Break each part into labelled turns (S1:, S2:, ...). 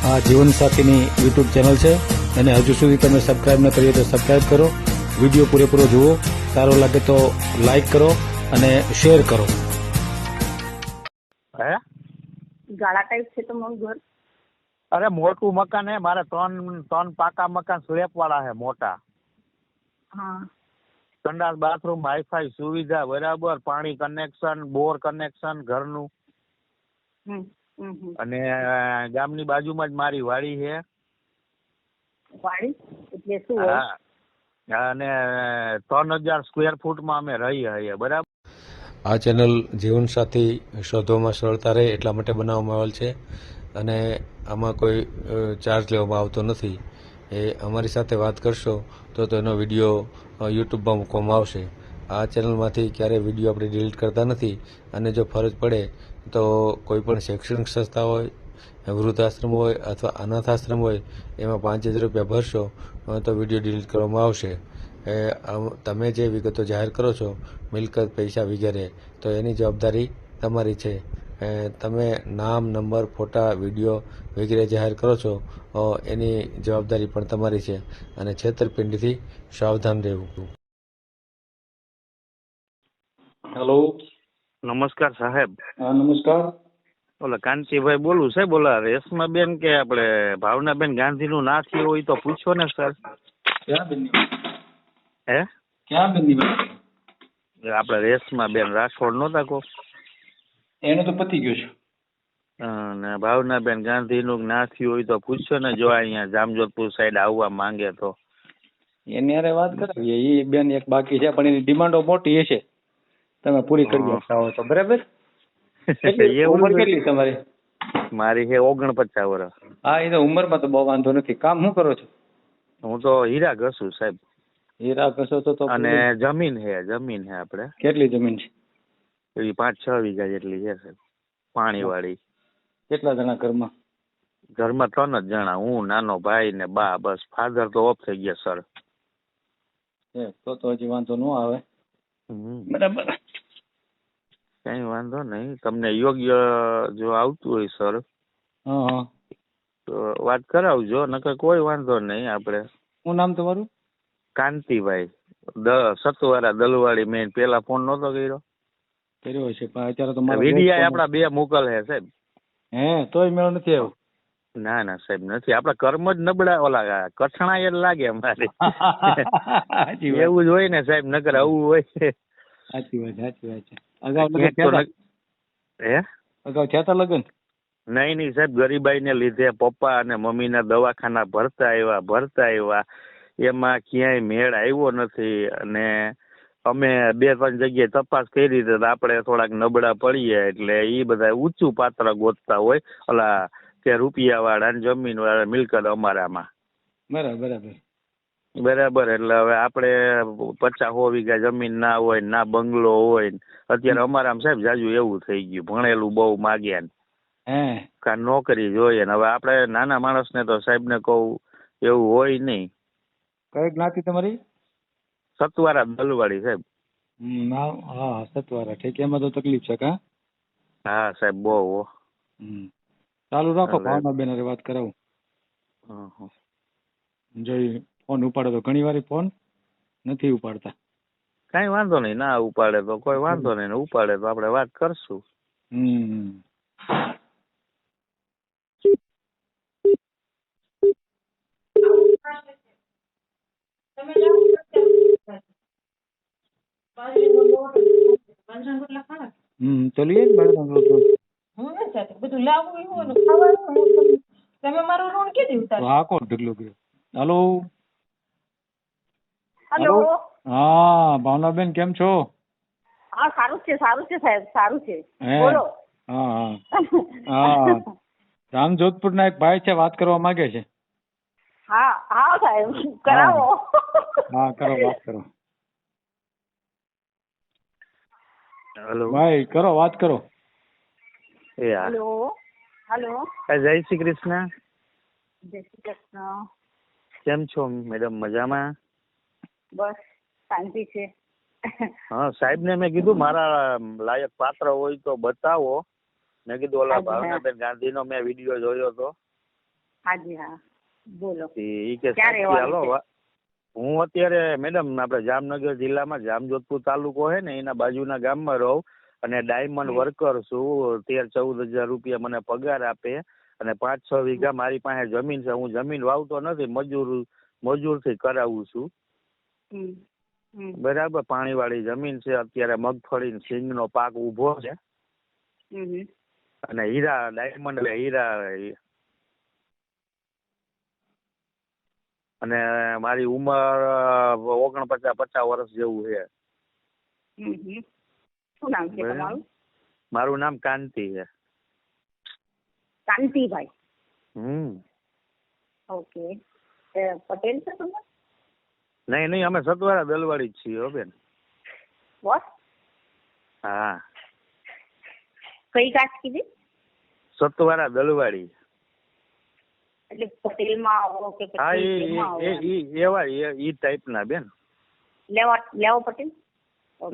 S1: આ જીવનસાથીની YouTube channel છે અને હજુ સુધી તમે સબસ્ક્રાઇબ ન કરી હોય તો સબસ્ક્રાઇબ કરો. વિડીયો પૂરેપૂરો જુઓ, સારો લાગે તો લાઈક કરો અને શેર કરો.
S2: હે
S3: ગાળા ટાઈપ છે તમારું ઘર?
S2: અરે મોટું મકાન હે મારે, ત્રણ પાકા મકાન સ્લેબ વાળા હે મોટા.
S3: હા.
S2: સંડાસ બાથરૂમ વાઈફાઈ સુવિધા બરાબર, પાણી કનેક્શન, બોર કનેક્શન ઘરનું. અને ગામની બાજુમાં જ મારી વાડી છે.
S3: વાડી એટલે શું હોય?
S2: હા, અને 3000 સ્ક્વેર ફૂટમાં અમે રહી છીએ બરાબર.
S1: આ ચેનલ જીવનસાથી શોધવામાં સરળતા રહે એટલા માટે બનાવવામાં આવેલ છે અને આમાં કોઈ ચાર્જ લેવામાં આવતો નથી. એ અમારી સાથે વાત કરશો તો એનો વિડીયો યુટ્યુબમાં મૂકવામાં આવશે. આ ચેનલમાંથી ક્યારેય વિડીયો આપણે ડિલીટ કરતા નથી અને જો ફરજ પડે તો કોઈ પણ શૈક્ષણિક સંસ્થા હોય, વૃદ્ધાશ્રમ હોય અથવા અનાથ આશ્રમ હોય એમાં 5000 રૂપિયા ભરશો તો વિડીયો ડિલીટ કરવામાં આવશે. તમે જે વિગતો જાહેર કરો છો, મિલકત, પૈસા વગેરે, તો એની જવાબદારી તમારી છે. તમે નામ, નંબર, ફોટા, વિડીયો વગેરે જાહેર કરો છો એની જવાબદારી પણ તમારી છે અને છેતરપિંડીથી સાવધાન રહેવું. હેલો,
S2: નમસ્કાર સાહેબ.
S1: હા નમસ્કાર.
S2: ઓલા કાંતિભાઈ બોલું છે. બોલા રેશમાબેન કે આપણે ભાવનાબેન ગાંધીનું ના થયું હોય તો પૂછો ને સર.
S1: ક્યાં બેન?
S2: હે
S1: ક્યાં બેન?
S2: આપણે રેશમાબેન રાઠોડ નહોતા કો?
S1: એનું તો પતી ગયું છે.
S2: અને ભાવનાબેન ગાંધીનું ના થયું હોય તો પૂછો ને, જો અહીંયા જામજોધપુર સાઈડ આવવા માંગે તો.
S1: એની હારે વાત કરાવીએ. એ બેન એક બાકી છે પણ એની ડિમાન્ડો મોટી હશે, તમે પૂરી કરી શકતા હો તો. બરાબર. ઉંમર કેટલી તમારી?
S2: મારી છે 49 વર્ષ.
S1: હા, એ તો ઉંમરમાં તો બહુ વાંધો નથી. કામ શું કરો છો?
S2: હું તો હીરા ઘસું સાહેબ.
S1: હીરા ઘસો તો
S2: અને જમીન છે આપણે.
S1: કેટલી જમીન છે?
S2: એ 5-6 વીઘા જેટલી છે સાહેબ, પાણી વાળી.
S1: કેટલા જણા ઘરમાં?
S2: ઘરમાં 3 જ જણા, હું, નાનો ભાઈ ને બા. બસ ફાધર તો ઓફ થઈ ગયા સર.
S1: તો હજી વાંધો ન આવે. બરાબર,
S2: કઈ વાંધો નહીં. તમને યોગ્ય જો આવતું હોય સર તો વાત કરાવજો, નકર કોઈ વાંધો નહીં. આપણે
S1: શું નામ તમારું?
S2: કાંતિભાઈ, સતુવારા દલવાડી. મેં પેલા ફોન નહોતો કર્યો
S1: છે પણ અત્યારે તો મારા
S2: વિડીયા આપડા 2 મોકલ છે સાહેબ.
S1: તોય મેળ નથી આવ્યો.
S2: ના સાહેબ નથી. આપડા કર્મ જ નબળા, ઓલા કઠણા જ લાગે અમારે. એવું જ હોય ને સાહેબ, નકર આવું હોય.
S1: સાચી વાત છે.
S2: અગાઉ
S1: થયા લગન?
S2: નહીં સાહેબ, ગરીબાઈ ને લીધે પપ્પા અને મમ્મી ના દવાખાના ભરતા આવ્યા, એમાં ક્યાંય મેળ આવ્યો નથી. અને અમે 2-3 જગ્યાએ તપાસ કરી તો આપણે થોડાક નબળા પડીએ એટલે એ બધા ઊંચું પાત્ર ગોતતા હોય, ઓલા કે રૂપિયા વાળા ને જમીન વાળા મિલકત અમારામાં. બરાબર. એટલે હવે આપણે 50-100 વીઘા જમીન ના હોય, ના બંગલો હોય. અત્યારે અમારામાં સાહેબ જાજુ એવું થઈ ગયું, ભણેલું બહુ માગ્યા ને કા નોકરી જોઈએ. હવે આપણે નાના માણસ ને તો સાહેબ ને કહું એવું હોય નહીં.
S1: કઈ જ્ઞાતિ તમારી?
S2: સતવારા દલવાડી સાહેબ.
S1: હા, સતવારા. ઠીક. એમાં તો તકલીફ છે કા?
S2: હા સાહેબ, બહુ.
S1: ચાલુ રાખો, ભાવનાબેન હારે વાત કરાવું. જોઈ ફોન ઉપાડે તો. ઘણી વાર ફોન નથી ઉપાડતા.
S2: કઈ વાંધો નહીં, ના ઉપાડે તો કોઈ વાંધો નહીં, ઉપાડે તો આપણે વાત કરશું.
S1: ચલીએ
S3: બધું લાવવું હોય ને ખાવાનું. તમે મારું ઋણ કેદી ઉતારો?
S1: હા, કોણ ઢગલો ગયો? હેલો.
S3: હેલો.
S1: હા, ભાવનાબેન કેમ છો?
S3: હા, સારું છે સાહેબ, સારું છે. બોલો.
S1: હા, જામજોધપુર ના એક ભાઈ છે, વાત કરવા માંગે છે.
S3: હા સાહેબ, કરાવો.
S1: હા, કરો, વાત કરો.
S2: હેલો
S1: ભાઈ, કરો, વાત કરો.
S3: હેલો.
S2: જય શ્રી કૃષ્ણ.
S3: જય શ્રી કૃષ્ણ.
S2: કેમ છો મેડમ? મજામાં?
S3: બસ શાંતિ છે.
S2: હા, સાહેબ ને મેં કીધું મારા લાયક પાત્ર હોય તો બતાવો. મેં કીધું ઓલા ભાવનાબેન ગાંધી નો મેં વિડીયો જોયો હતો.
S4: હાજી હા બોલો.
S2: ઈ કે
S4: ક્યાં
S2: સાક્ષી
S4: રહેવાનું
S2: હાલો
S4: છે?
S2: હું અત્યારે મેડમ આપણે જામનગર જિલ્લામાં જામજોધપુર તાલુકો છે ને એના બાજુના ગામમાં રહું અને ડાયમંડ વર્કર છું. 13-14 હજાર રૂપિયા મને પગાર આપે અને 5-6 વીઘા મારી પાસે જમીન છે. હું જમીન વાવતો નથી, મજૂરથી કરાવું છું. બરાબર, પાણીવાળી જમીન છે. અત્યારે મગફળી સિંગનો પાક ઉભો છે અને હીરા ડાયમંડ એટલે હીરા. અને મારી ઉંમર 49-50 વર્ષ જેવું છે.
S4: શું નામ છે તમારું?
S2: મારું નામ કાંતિ છે.
S4: કાંતિભાઈ. ઓકે. પટેલ છે તમે?
S2: નહીં, અમે સતવારા દલવાડી જ છીએ હો બેન.
S4: બસ.
S2: હા.
S4: કઈ કાસ્ટ કીધી?
S2: સતવારા દલવાડી.
S4: એટલે પટેલમાં આવો કે
S2: હા,
S4: પછી એમાં આવો?
S2: ઈ ટાઈપના બેન.
S4: લેવો પટેલ?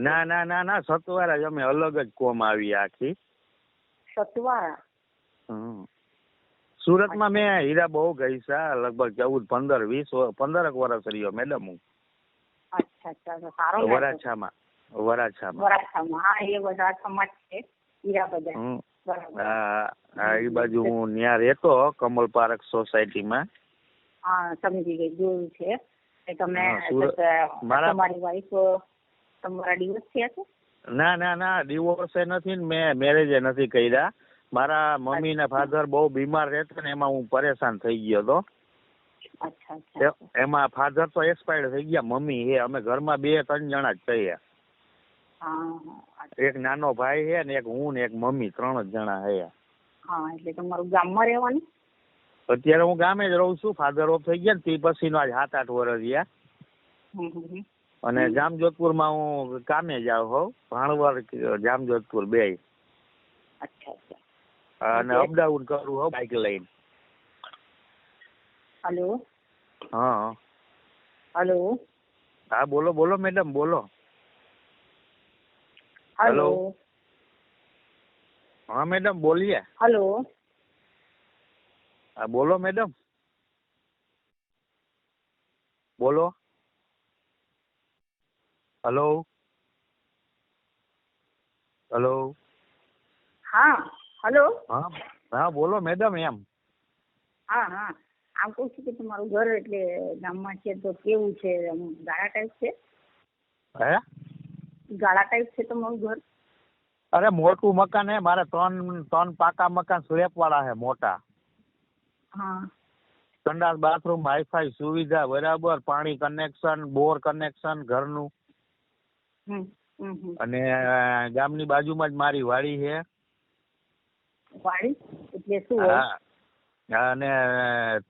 S2: ના, સતવારા જ અમે અલગ જ કોમ આવી આખી.
S4: સતવારા.
S2: સુરતમાં મેં હીરા બહુ ગઈ છે, લગભગ 14-15 વર્ષ રહ્યો મેડમ હું.
S4: અચ્છા, સારો.
S2: વરાછામાં.
S4: હા, એ વરાછામાં જ છે હીરા બજાર.
S2: હા, એ બાજુ હું ત્યાં રહેતો કમલ પાર્ક સોસાયટીમાં.
S4: હા, સમજી ગઈ, જોયું છે. તમે તમારી વાઈફ તમારા ડિવોર્સ થયા છે?
S2: ના, ડિવોર્સ નથી ને મેં મેરેજ નથી કર્યા. મારા મમ્મી ને ફાધર બહુ બીમાર રહેતા ને એમાં હું પરેશાન થઈ ગયો હતો.
S4: અચ્છા.
S2: એમાં ફાધર તો એક્સપાયર્ડ થઈ ગયા, મમ્મી છે. અમે ઘરમાં 2-3 જણા જ છીએ. એક નાનો ભાઈ છે ને એક હું ને એક મમ્મી, 3 જ જણા છે.
S4: હા, એટલે તમારું ગામમાં રહેવાનું?
S2: અત્યારે હું ગામે જ રહું છું. ફાધર ઓફ થઈ ગયા ને તે પછી નો આજ 7-8 વર્ષ રહ્યા. અને જામજોધપુરમાં હું કામે જાઉં હોઉં, ભાણવર જામજોધપુર 2.
S4: અચ્છા.
S2: અને અપડાઉન કરું હોઉં બાઇક લઈને.
S4: હેલો.
S2: હા.
S4: હેલો.
S2: હા, બોલો મેડમ, બોલો.
S4: હેલો.
S2: હા મેડમ, બોલીએ.
S4: હેલો.
S2: હા, બોલો મેડમ, બોલો. હેલો.
S4: હા, હેલો.
S2: હા, બોલો મેડમ. એમ.
S4: હા, આમ કહું છું કે તમારું ઘર એટલે ગામમાં છે તો કેવું છે? ગાળા ટાઈપ છે?
S2: હે?
S4: ગાળા ટાઈપ છે તમારું ઘર?
S2: અરે મોટું મકાન હે મારે. 3 પાકા મકાન સ્લેપ વાળા હે, મોટા.
S4: હા.
S2: સંડાસ બાથરૂમ હાઈફાઈ સુવિધા, બરાબર, પાણી કનેક્શન, બોર કનેક્શન ઘરનું. અને ગામની બાજુમાં જ મારી વાડી છે.
S4: વાડી એટલે શું?
S2: હા, અને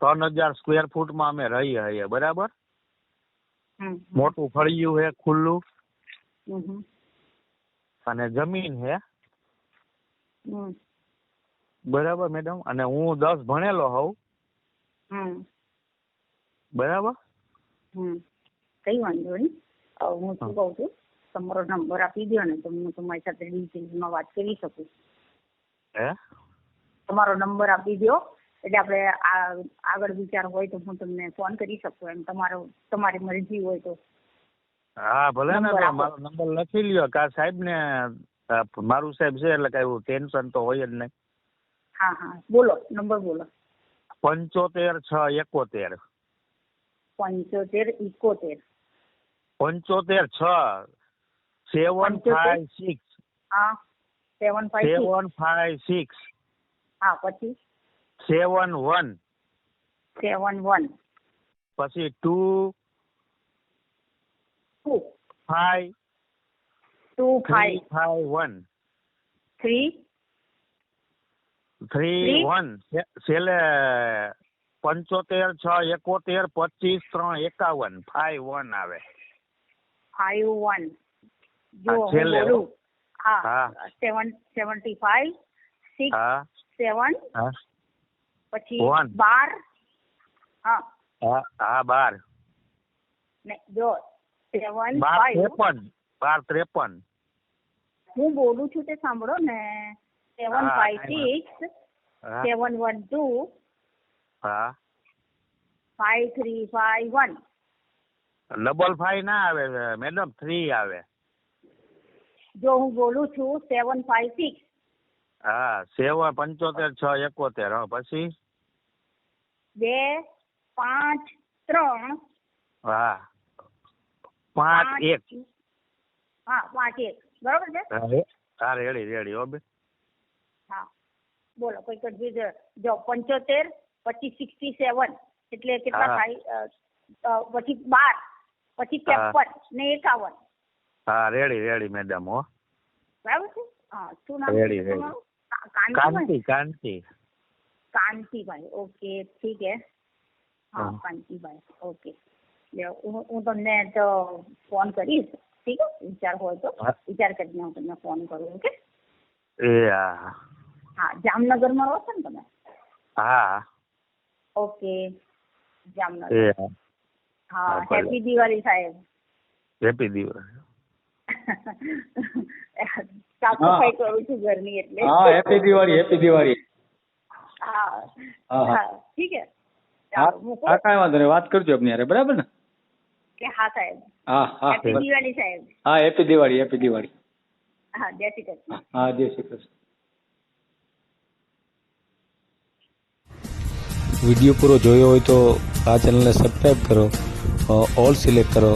S2: 3000 સ્ક્વેર ફૂટમાં અમે રહીએ છીએ, બરાબર. મોટું ફળિયું છે, ખુલ્લું. અને જમીન છે, બરાબર મેડમ. અને હું 10 ભણેલો હોઉં, બરાબર.
S4: કઈ વાંધો નહીં. હું શું કહું છું, તમારો નંબર આપી દો ને તો હું તમારી સાથે ડિટેલમાં વાત કરી શકું.
S2: હે?
S4: તમારો નંબર આપી દો એટલે આપણે આગળ વિચાર હોય તો હું તમને ફોન કરી શકું. એમ તમારી મરજી હોય તો.
S2: હા, ભલે ને. મારો નંબર લખી લ્યો. કા સાહેબ ને મારું સાહેબ છે એટલે કઈ ટેન્શન તો હોય જ નહીં.
S4: હા, બોલો નંબર બોલો.
S2: 75-6-71.
S4: 75-71.
S2: 75-6-756.
S4: હા,
S2: 756.
S4: હા, પછી
S2: 71.
S4: 71.
S2: પછી 2 5 351. 3 છેલ્લે 75-6-71-25-3-51. 51 આવે.
S4: 51. જો
S2: છેલ્લે.
S4: બોલું.
S2: હા.
S4: 75 6 7 પછી 12. હા,
S2: 12.
S4: ને જો 7
S2: 12-53.
S4: હું બોલું છું તે સાંભળો ને. 756 712
S2: હા
S4: 5351.
S2: 55 ના આવે મેડમ, 3 આવે.
S4: જો હું બોલું છું 756.
S2: હા 7 75 6 71. હા પછી
S4: 253.
S2: હા 51.
S4: હા 51. બરોબર છે.
S2: હા રેડી હો બે.
S4: હા બોલો કોઈ કન્ફ્યુઝન? જો 75 પછી 67 એટલે કેટલા
S2: હા.
S4: થાય? પછી 12 પછી 53 ને 51.
S2: હા રેડી મેડમ હો.
S4: બરાબર છે. હા શું નામ
S2: રેડી.
S4: તમારું?
S2: કાંતિ.
S4: કાંતિભાઈ. ઓકે ઠીક હે. હા કાંતિભાઈ. ઓકે હું તમને તો ફોન કરીશ. ઠીક છે. વિચાર હોય તો વિચાર કરીને હું તમને ફોન કરું. ઓકે.
S2: એ હા.
S4: હા જામનગરમાં રહો છો ને તમે?
S2: હા
S4: ઓકે જામનગર.
S2: એ
S4: હા
S2: હા, ભલે.
S4: હેપી દિવાળી સાહેબ.
S2: હેપી દિવાળી.
S4: સાફ સફાઈ કરું છું ઘરની એટલે.
S5: હા હેપી દિવાળી.
S4: હા
S5: હા.
S4: હા ઠીક છે.
S5: હા
S4: ચાલો મૂકો.
S5: હા કાંઈ વાંધો નહીં, વાત કરજો આપની હારે, બરાબર ને?
S4: કે હા સાહેબ.
S5: હા
S4: હેપી દિવાળી સાહેબ.
S5: હા હેપી દિવાળી.
S4: હા જય શ્રી કૃષ્ણ.
S5: હા જય શ્રી કૃષ્ણ.
S1: વિડીયો પૂરો જોયો હોય તો આ ચેનલને સબસ્ક્રાઈબ કરો, ઓલ સિલેક્ટ કરો,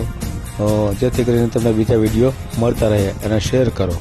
S1: જેથી કરીને તમને બીજા વિડીયો મળતા રહે, અને શેર કરો.